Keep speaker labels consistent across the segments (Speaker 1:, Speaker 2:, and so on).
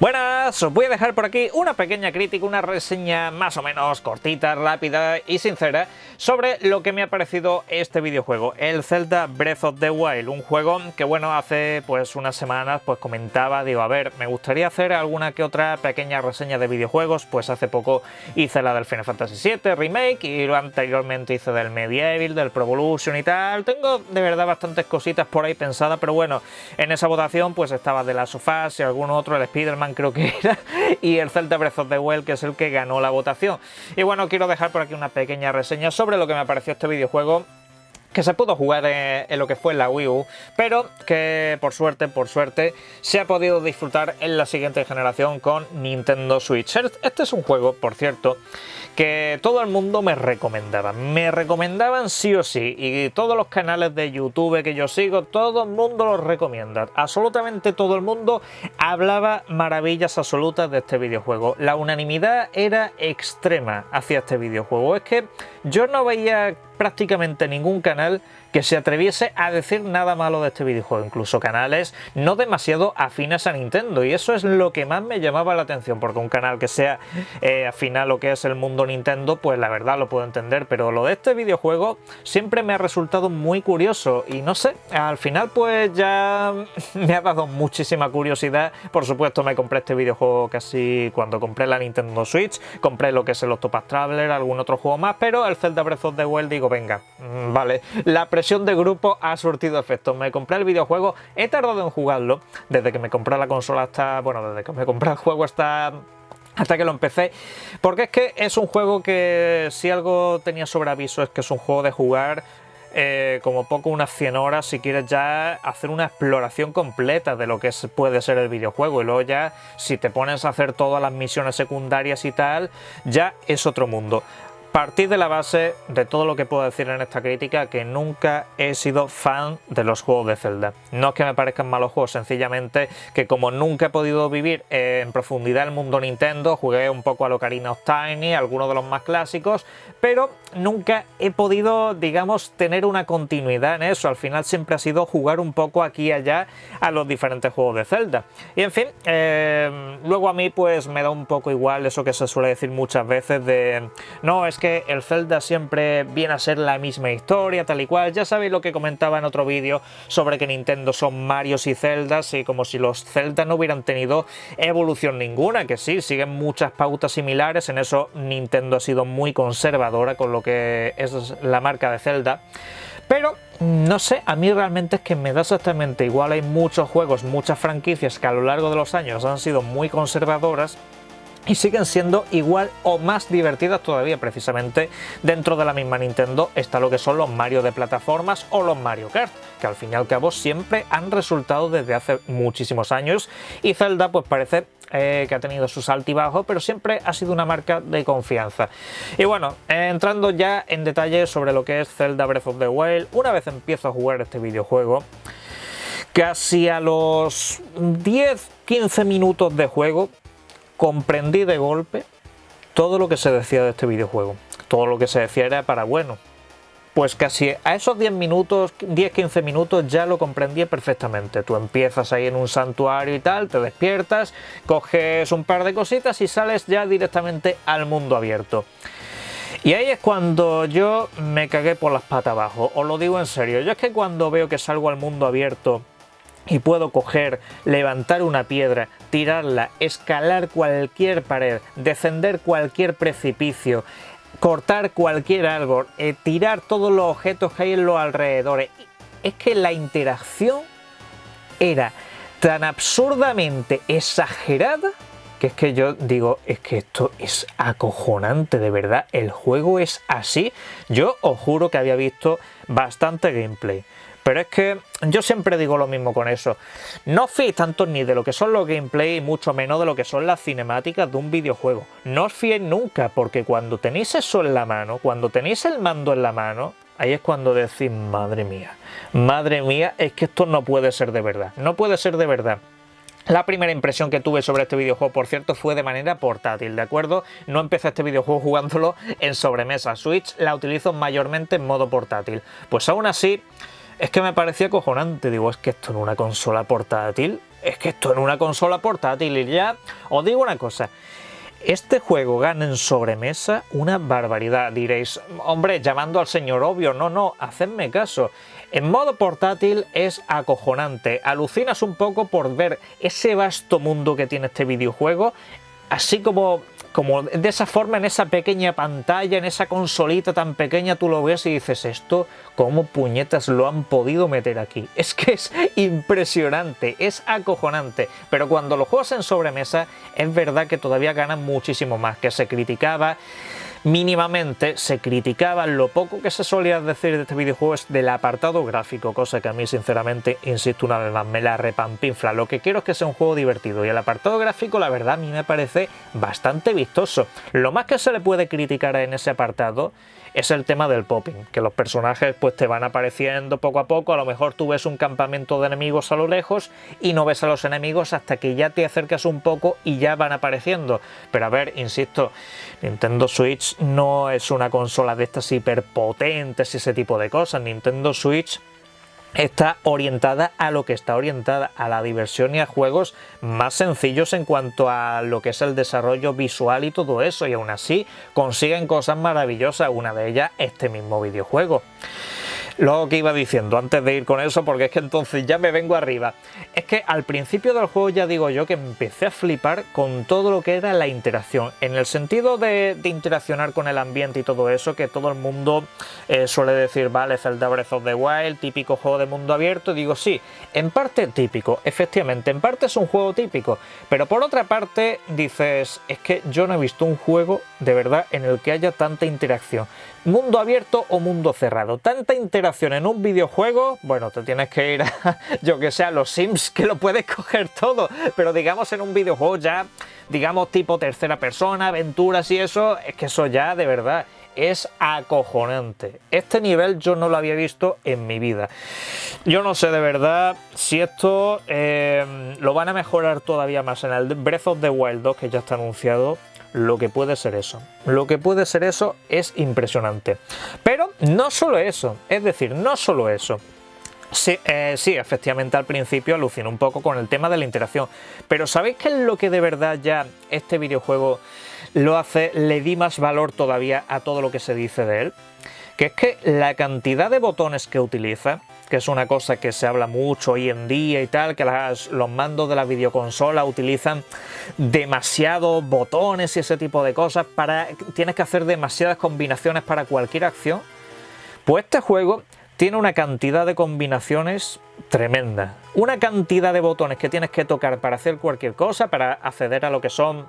Speaker 1: Buenas, os voy a dejar por aquí una pequeña crítica, una reseña más o menos cortita, rápida y sincera sobre lo que me ha parecido este videojuego, el Zelda Breath of the Wild, un juego que bueno, hace pues unas semanas pues comentaba, digo, a ver, me gustaría hacer alguna que otra pequeña reseña de videojuegos, pues hace poco hice la del Final Fantasy VII Remake y anteriormente hice del Medieval, del Pro Evolution y tal, tengo de verdad bastantes cositas por ahí pensadas, pero bueno, en esa votación pues estaba The Last of Us y algún otro, el Spider-Man creo que era, y el Zelda Breath of the Wild, que es el que ganó la votación. Y bueno, quiero dejar por aquí una pequeña reseña sobre lo que me pareció este videojuego, que se pudo jugar en lo que fue la Wii U, pero que por suerte se ha podido disfrutar en la siguiente generación con Nintendo Switch. Este es un juego, por cierto, que todo el mundo me recomendaban sí o sí, y todos los canales de YouTube que yo sigo, todo el mundo lo recomienda, absolutamente todo el mundo hablaba maravillas absolutas de este videojuego. La unanimidad era extrema hacia este videojuego, es que yo no veía prácticamente ningún canal que se atreviese a decir nada malo de este videojuego, incluso canales no demasiado afines a Nintendo, y eso es lo que más me llamaba la atención, porque un canal que sea afín a lo que es el mundo Nintendo, pues la verdad lo puedo entender, pero lo de este videojuego siempre me ha resultado muy curioso, y no sé, al final pues ya me ha dado muchísima curiosidad. Por supuesto me compré este videojuego casi cuando compré la Nintendo Switch, compré lo que es el Octopath Traveler, algún otro juego más, pero el Zelda Breath of the Wild digo, venga, vale, la presión de grupo ha surtido efecto. Me compré el videojuego, he tardado en jugarlo, desde que me compré la consola hasta, bueno, desde que me compré el juego hasta que lo empecé, porque es que es un juego que si algo tenía sobre aviso es que es un juego de jugar como poco unas 100 horas si quieres ya hacer una exploración completa de lo que puede ser el videojuego, y luego ya si te pones a hacer todas las misiones secundarias y tal, ya es otro mundo. Partid de la base de todo lo que puedo decir en esta crítica, que nunca he sido fan de los juegos de Zelda. No es que me parezcan malos juegos, sencillamente que como nunca he podido vivir en profundidad el mundo Nintendo, jugué un poco a Ocarina of Time, algunos de los más clásicos, pero nunca he podido, digamos, tener una continuidad en eso. Al final siempre ha sido jugar un poco aquí y allá a los diferentes juegos de Zelda. Y en fin, luego a mí pues me da un poco igual eso que se suele decir muchas veces de no, es que el Zelda siempre viene a ser la misma historia, tal y cual. Ya sabéis lo que comentaba en otro vídeo sobre que Nintendo son Marios y Zeldas, y como si los Zelda no hubieran tenido evolución ninguna, que sí, siguen muchas pautas similares. En eso Nintendo ha sido muy conservadora con lo que es la marca de Zelda. Pero no sé, a mí realmente es que me da exactamente igual. Hay muchos juegos, muchas franquicias que a lo largo de los años han sido muy conservadoras y siguen siendo igual o más divertidas todavía. Precisamente dentro de la misma Nintendo está lo que son los Mario de plataformas o los Mario Kart, que al fin y al cabo siempre han resultado desde hace muchísimos años, y Zelda pues parece que ha tenido sus altibajos, pero siempre ha sido una marca de confianza. Y bueno, entrando ya en detalle sobre lo que es Zelda Breath of the Wild, una vez empiezo a jugar este videojuego, casi a los 10-15 minutos de juego comprendí de golpe todo lo que se decía de este videojuego. Todo lo que se decía era para bueno. Pues casi a esos 10-15 minutos ya lo comprendí perfectamente. Tú empiezas ahí en un santuario y tal, te despiertas, coges un par de cositas y sales ya directamente al mundo abierto. Y ahí es cuando yo me cagué por las patas abajo, os lo digo en serio. Yo es que cuando veo que salgo al mundo abierto y puedo coger, levantar una piedra, tirarla, escalar cualquier pared, descender cualquier precipicio, cortar cualquier árbol, tirar todos los objetos que hay en los alrededores. Es que la interacción era tan absurdamente exagerada que es que yo digo, es que esto es acojonante, de verdad, el juego es así. Yo os juro que había visto bastante gameplay, pero es que yo siempre digo lo mismo con eso. No os fiéis tanto ni de lo que son los gameplay, mucho menos de lo que son las cinemáticas de un videojuego. No os fiéis nunca, porque cuando tenéis eso en la mano, cuando tenéis el mando en la mano, ahí es cuando decís, madre mía, es que esto no puede ser de verdad. No puede ser de verdad. La primera impresión que tuve sobre este videojuego, por cierto, fue de manera portátil, ¿de acuerdo? No empecé este videojuego jugándolo en sobremesa. Switch la utilizo mayormente en modo portátil. Pues aún así, es que me parecía acojonante. Digo, es que esto en una consola portátil es que esto en una consola portátil, y ya os digo una cosa. Este juego gana en sobremesa una barbaridad. Diréis, hombre, llamando al señor obvio, no, hacedme caso. En modo portátil es acojonante, alucinas un poco por ver ese vasto mundo que tiene este videojuego, así como de esa forma, en esa pequeña pantalla, en esa consolita tan pequeña, tú lo ves y dices, esto, ¿cómo puñetas lo han podido meter aquí? Es que es impresionante, es acojonante, pero cuando lo juegas en sobremesa, es verdad que todavía ganan muchísimo más, que se criticaba. Mínimamente se criticaba lo poco que se solía decir de este videojuego es del apartado gráfico, cosa que a mí sinceramente, insisto una vez más, me la repampinfla. Lo que quiero es que sea un juego divertido y el apartado gráfico la verdad a mí me parece bastante vistoso. Lo más que se le puede criticar en ese apartado es el tema del popping, que los personajes pues te van apareciendo poco a poco, a lo mejor tú ves un campamento de enemigos a lo lejos y no ves a los enemigos hasta que ya te acercas un poco y ya van apareciendo. Pero a ver, insisto, Nintendo Switch no es una consola de estas hiperpotentes y ese tipo de cosas. Nintendo Switch está orientada a lo que está orientada, a la diversión y a juegos más sencillos en cuanto a lo que es el desarrollo visual y todo eso, y aún así consiguen cosas maravillosas, una de ellas este mismo videojuego. Lo que iba diciendo antes de ir con eso, porque es que entonces ya me vengo arriba, es que al principio del juego ya digo yo que empecé a flipar con todo lo que era la interacción, en el sentido de interaccionar con el ambiente y todo eso, que todo el mundo suele decir, vale, Zelda Breath of the Wild, típico juego de mundo abierto, y digo sí, en parte típico, efectivamente, en parte es un juego típico, pero por otra parte dices, es que yo no he visto un juego de verdad en el que haya tanta interacción. Mundo abierto o mundo cerrado, tanta interacción en un videojuego, bueno, te tienes que ir a, yo que sé, a los Sims, que lo puedes coger todo, pero digamos en un videojuego ya, digamos tipo tercera persona, aventuras y eso, es que eso ya de verdad es acojonante. Este nivel yo no lo había visto en mi vida. Yo no sé de verdad si esto lo van a mejorar todavía más en el Breath of the Wild 2, que ya está anunciado. Lo que puede ser eso. Lo que puede ser eso es impresionante. Pero no solo eso, es decir, no solo eso. Sí, efectivamente al principio alucino un poco con el tema de la interacción. Pero ¿sabéis qué es lo que de verdad ya este videojuego lo hace, le di más valor todavía a todo lo que se dice de él? Que es que la cantidad de botones que utiliza, que es una cosa que se habla mucho hoy en día y tal, que los mandos de la videoconsola utilizan demasiados botones y ese tipo de cosas, tienes que hacer demasiadas combinaciones para cualquier acción. Pues este juego tiene una cantidad de combinaciones tremenda, una cantidad de botones que tienes que tocar para hacer cualquier cosa, para acceder a lo que son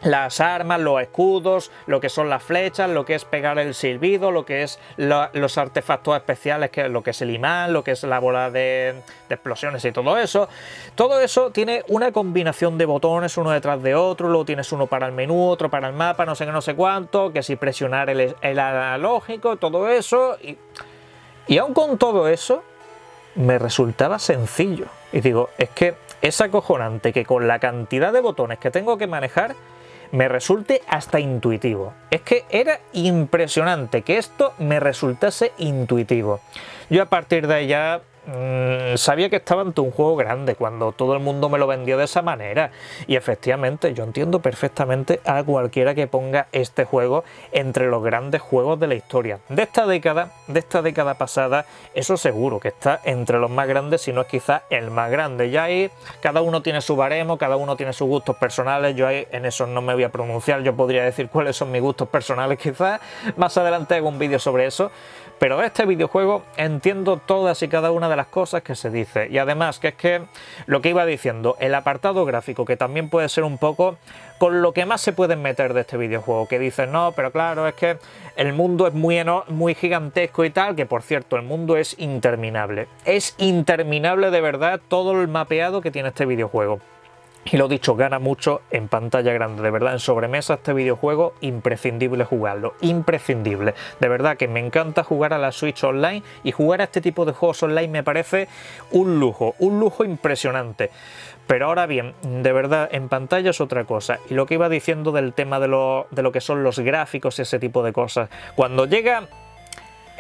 Speaker 1: las armas, los escudos, lo que son las flechas, lo que es pegar el silbido, lo que es los artefactos especiales, que es lo que es el imán, lo que es la bola de explosiones y todo eso. Todo eso tiene una combinación de botones uno detrás de otro, luego tienes uno para el menú, otro para el mapa, no sé qué, no sé cuánto, que si presionar el analógico, todo eso. Y aún con todo eso, me resultaba sencillo. Y digo, es que es acojonante que con la cantidad de botones que tengo que manejar, me resulte hasta intuitivo. Es que era impresionante que esto me resultase intuitivo. Yo a partir de allá sabía que estaba ante un juego grande cuando todo el mundo me lo vendió de esa manera, y efectivamente yo entiendo perfectamente a cualquiera que ponga este juego entre los grandes juegos de la historia de esta década pasada. Eso seguro que está entre los más grandes, si no es quizás el más grande. Ya ahí cada uno tiene su baremo, cada uno tiene sus gustos personales, yo ahí en eso no me voy a pronunciar. Yo podría decir cuáles son mis gustos personales, quizás más adelante hago un vídeo sobre eso. Pero de este videojuego entiendo todas y cada una de las cosas que se dice. Y además, que es que lo que iba diciendo, el apartado gráfico, que también puede ser un poco con lo que más se pueden meter de este videojuego. Que dicen, no, pero claro, es que el mundo es muy gigantesco y tal, que por cierto, el mundo es interminable. Es interminable de verdad todo el mapeado que tiene este videojuego. Y lo dicho, gana mucho en pantalla grande, de verdad, en sobremesa este videojuego, imprescindible jugarlo, imprescindible. De verdad que me encanta jugar a la Switch Online, y jugar a este tipo de juegos online me parece un lujo impresionante. Pero ahora bien, de verdad, en pantalla es otra cosa. Y lo que iba diciendo del tema de lo que son los gráficos y ese tipo de cosas, cuando llega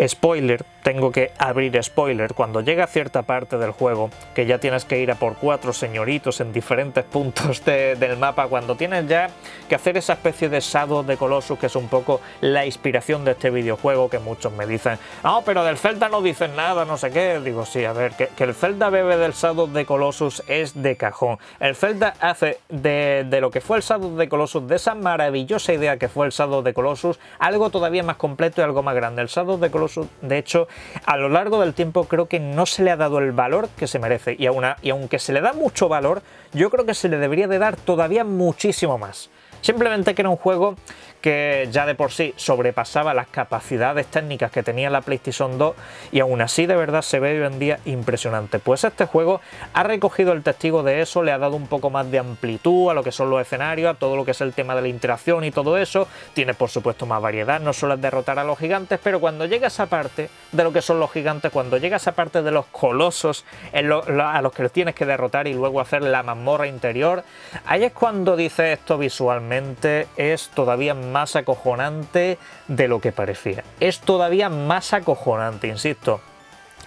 Speaker 1: Spoiler, tengo que abrir spoiler, cuando llega a cierta parte del juego, que ya tienes que ir a por 4 señoritos en diferentes puntos del mapa, cuando tienes ya que hacer esa especie de Shadow of the Colossus, que es un poco la inspiración de este videojuego, que muchos me dicen, no, pero del Zelda no dicen nada, no sé qué. Digo, sí, a ver, que el Zelda bebe del Shadow of the Colossus es de cajón. El Zelda hace de lo que fue el Shadow of the Colossus, de esa maravillosa idea que fue el Shadow of the Colossus, algo todavía más completo y algo más grande. El Shadow of the Colossus, de hecho, a lo largo del tiempo creo que no se le ha dado el valor que se merece, y aunque se le da mucho valor, yo creo que se le debería de dar todavía muchísimo más. Simplemente que era un juego que ya de por sí sobrepasaba las capacidades técnicas que tenía la PlayStation 2 y aún así de verdad se ve hoy en día impresionante. Pues este juego ha recogido el testigo de eso, le ha dado un poco más de amplitud a lo que son los escenarios, a todo lo que es el tema de la interacción y todo eso. Tiene por supuesto más variedad, no solo es derrotar a los gigantes, pero cuando llega esa parte de lo que son los gigantes, cuando llega esa parte de los colosos a los que los tienes que derrotar y luego hacer la mazmorra interior, ahí es cuando dice esto visualmente es todavía más acojonante de lo que parecía. Es todavía más acojonante, insisto.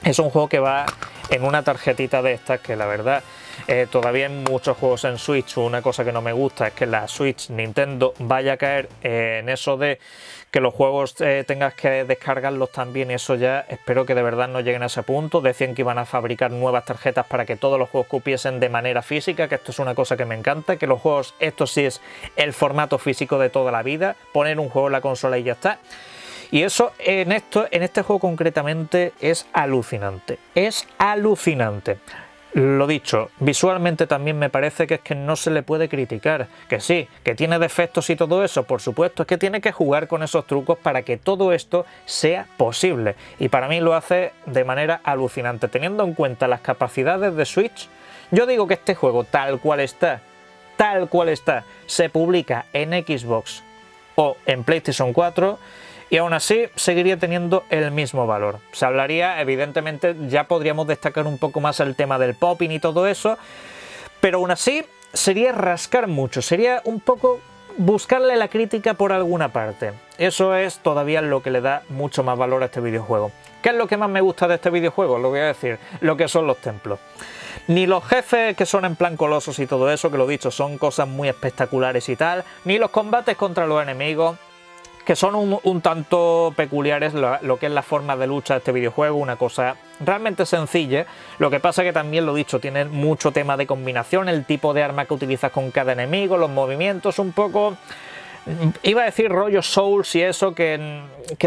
Speaker 1: Es un juego que va en una tarjetita de estas que la verdad todavía en muchos juegos en Switch una cosa que no me gusta es que la Switch Nintendo vaya a caer en eso de que los juegos tengas que descargarlos también. Eso ya espero que de verdad no lleguen a ese punto. Decían que iban a fabricar nuevas tarjetas para que todos los juegos cupiesen de manera física, que esto es una cosa que me encanta, que los juegos, esto sí es el formato físico de toda la vida, poner un juego en la consola y ya está. Y eso en este juego concretamente es alucinante. Es alucinante. Lo dicho, visualmente también me parece que es que no se le puede criticar. Que sí, que tiene defectos y todo eso, por supuesto, es que tiene que jugar con esos trucos para que todo esto sea posible. Y para mí lo hace de manera alucinante. Teniendo en cuenta las capacidades de Switch, yo digo que este juego tal cual está, se publica en Xbox o en PlayStation 4... y aún así seguiría teniendo el mismo valor. Se hablaría, evidentemente, ya podríamos destacar un poco más el tema del popping y todo eso, pero aún así sería rascar mucho, sería un poco buscarle la crítica por alguna parte. Eso es todavía lo que le da mucho más valor a este videojuego. ¿Qué es lo que más me gusta de este videojuego? Lo voy a decir, lo que son los templos. Ni los jefes que son en plan colosos y todo eso, que lo dicho, son cosas muy espectaculares y tal, ni los combates contra los enemigos, que son un tanto peculiares, lo que es la forma de lucha de este videojuego, una cosa realmente sencilla. Lo que pasa que también, lo dicho, tiene mucho tema de combinación, el tipo de arma que utilizas con cada enemigo, los movimientos, un poco... iba a decir rollo Souls y eso, que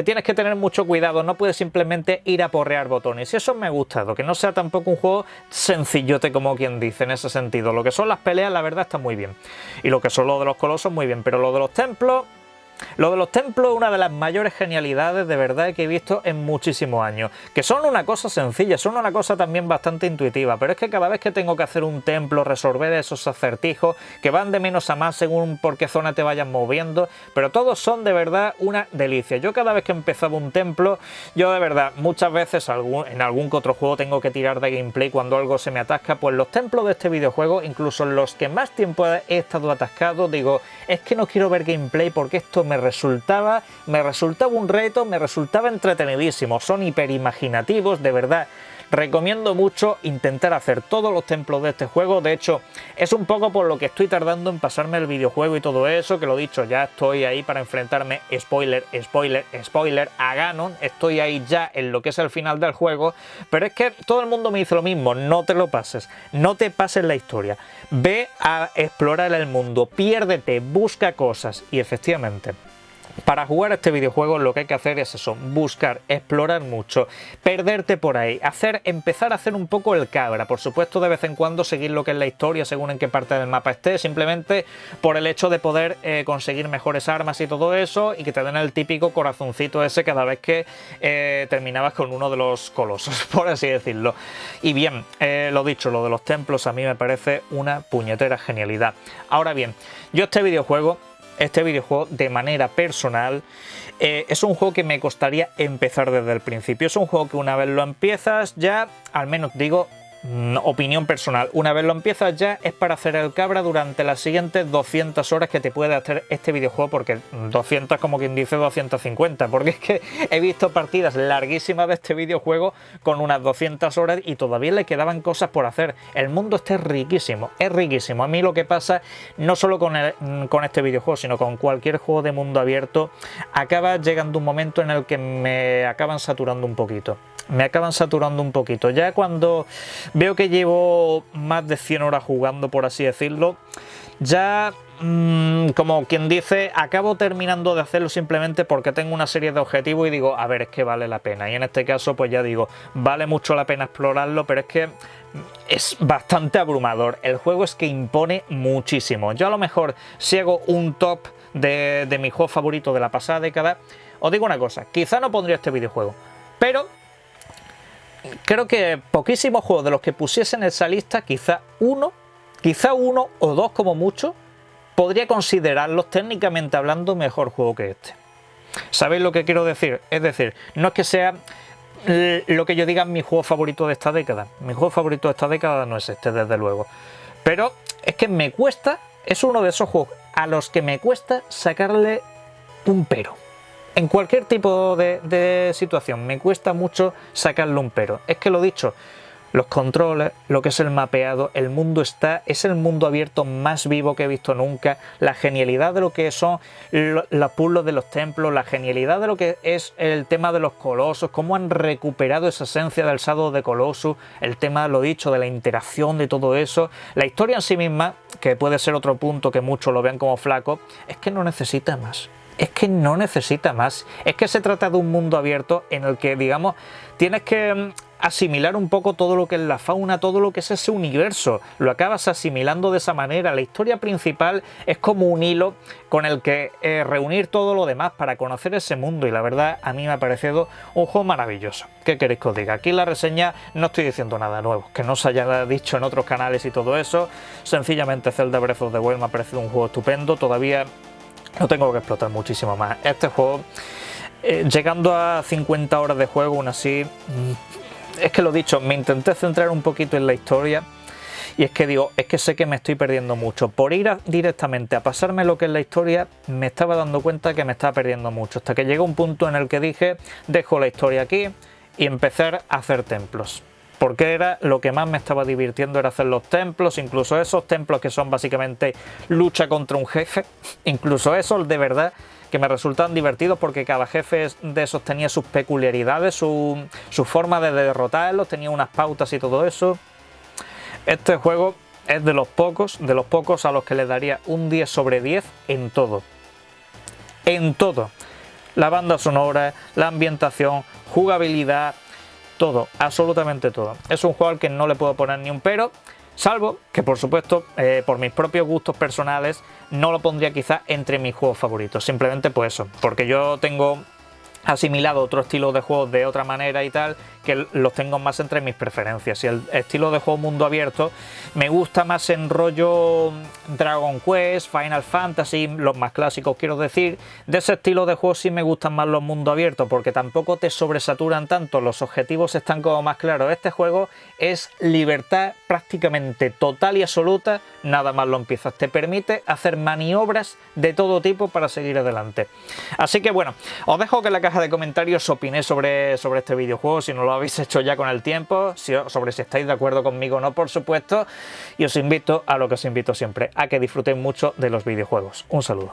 Speaker 1: tienes que tener mucho cuidado, no puedes simplemente ir a porrear botones. Y eso me ha gustado, que no sea tampoco un juego sencillote como quien dice en ese sentido. Lo que son las peleas, la verdad, está muy bien. Y lo que son lo de los colosos, muy bien. Pero lo de los templos... Lo de los templos es una de las mayores genialidades de verdad que he visto en muchísimos años. Que son una cosa sencilla, son una cosa también bastante intuitiva, pero es que cada vez que tengo que hacer un templo, resolver esos acertijos que van de menos a más según por qué zona te vayas moviendo, pero todos son de verdad una delicia. Yo cada vez que empezaba un templo, yo de verdad muchas veces en algún que otro juego tengo que tirar de gameplay cuando algo se me atasca, pues los templos de este videojuego, incluso los que más tiempo he estado atascado, digo, es que no quiero ver gameplay porque esto me resultaba un reto, me resultaba entretenidísimo. Son hiperimaginativos, de verdad. Recomiendo mucho intentar hacer todos los templos de este juego. De hecho, es un poco por lo que estoy tardando en pasarme el videojuego y todo eso, que lo dicho, ya estoy ahí para enfrentarme, spoiler, a Ganon. Estoy ahí ya en lo que es el final del juego, pero es que todo el mundo me dice lo mismo, no te lo pases, no te pases la historia, ve a explorar el mundo, piérdete, busca cosas. Y efectivamente, para jugar a este videojuego lo que hay que hacer es eso, buscar, explorar mucho, perderte por ahí, empezar a hacer un poco el cabra, por supuesto de vez en cuando seguir lo que es la historia según en qué parte del mapa esté, simplemente por el hecho de poder conseguir mejores armas y todo eso, y que te den el típico corazoncito ese cada vez que terminabas con uno de los colosos, por así decirlo. Y bien, lo dicho, lo de los templos a mí me parece una puñetera genialidad. Ahora bien, yo este videojuego de manera personal es un juego que me costaría empezar desde el principio. Es un juego que una vez lo empiezas ya, al menos digo, opinión personal, una vez lo empiezas ya es para hacer el cabra durante las siguientes 200 horas que te puede hacer este videojuego, porque 200 como quien dice 250, porque es que he visto partidas larguísimas de este videojuego con unas 200 horas y todavía le quedaban cosas por hacer. El mundo este es riquísimo, es riquísimo. A mí lo que pasa, no solo con este videojuego, sino con cualquier juego de mundo abierto, acaba llegando un momento en el que me acaban saturando un poquito. Ya cuando veo que llevo más de 100 horas jugando, por así decirlo, ya como quien dice, acabo terminando de hacerlo simplemente porque tengo una serie de objetivos y digo, a ver, es que vale la pena. Y en este caso, pues ya digo, vale mucho la pena explorarlo, pero es que es bastante abrumador. El juego es que impone muchísimo. Yo a lo mejor, si hago un top de mi juego favorito de la pasada década, os digo una cosa, quizá no pondría este videojuego, pero creo que poquísimos juegos de los que pusiesen en esa lista, quizá uno o dos como mucho, podría considerarlos técnicamente hablando mejor juego que este. ¿Sabéis lo que quiero decir? Es decir, no es que sea lo que yo diga mi juego favorito de esta década. Mi juego favorito de esta década no es este, desde luego. Pero es que me cuesta, es uno de esos juegos a los que me cuesta sacarle un pero. En cualquier tipo de situación me cuesta mucho sacarle un pero. Es que lo dicho, los controles, lo que es el mapeado, el mundo es el mundo abierto más vivo que he visto nunca. La genialidad de lo que son los puzzles de los templos, la genialidad de lo que es el tema de los colosos, cómo han recuperado esa esencia del Shadow of the Colossus, el tema, lo dicho, de la interacción de todo eso. La historia en sí misma, que puede ser otro punto que muchos lo vean como flaco, es que no necesita más. Es que no necesita más. Es que se trata de un mundo abierto en el que, digamos, tienes que asimilar un poco todo lo que es la fauna, todo lo que es ese universo. Lo acabas asimilando de esa manera. La historia principal es como un hilo con el que reunir todo lo demás para conocer ese mundo. Y la verdad, a mí me ha parecido un juego maravilloso. ¿Qué queréis que os diga? Aquí en la reseña no estoy diciendo nada nuevo, que no se haya dicho en otros canales y todo eso. Sencillamente Zelda Breath of the Wild me ha parecido un juego estupendo. Todavía no tengo que explotar muchísimo más. Este juego, llegando a 50 horas de juego, aún así, es que lo dicho, me intenté centrar un poquito en la historia y es que digo, es que sé que me estoy perdiendo mucho. Por ir directamente a pasarme lo que es la historia, me estaba dando cuenta que me estaba perdiendo mucho, hasta que llegó un punto en el que dije, dejo la historia aquí y empezar a hacer templos. Porque era lo que más me estaba divirtiendo, era hacer los templos, incluso esos templos que son básicamente lucha contra un jefe, incluso esos de verdad que me resultan divertidos porque cada jefe de esos tenía sus peculiaridades, su forma de derrotarlos, tenía unas pautas y todo eso. Este juego es de los pocos a los que le daría un 10 sobre 10 en todo. En todo. La banda sonora, la ambientación, jugabilidad, todo, absolutamente todo. Es un juego al que no le puedo poner ni un pero, salvo que por supuesto, por mis propios gustos personales, no lo pondría quizá entre mis juegos favoritos. Simplemente pues eso, porque yo tengo asimilado otro estilo de juegos de otra manera y tal, que los tengo más entre mis preferencias. Y el estilo de juego mundo abierto me gusta más en rollo Dragon Quest, Final Fantasy, los más clásicos quiero decir. De ese estilo de juego sí me gustan más los mundo abiertos, porque tampoco te sobresaturan tanto, los objetivos están como más claros. Este juego es libertad prácticamente total y absoluta, nada más lo empiezas. Te permite hacer maniobras de todo tipo para seguir adelante. Así que bueno, os dejo que en la caja de comentarios opinéis sobre este videojuego, si no lo habéis hecho ya con el tiempo, sobre si estáis de acuerdo conmigo o no, por supuesto, y os invito a lo que os invito siempre, a que disfrutéis mucho de los videojuegos. Un saludo.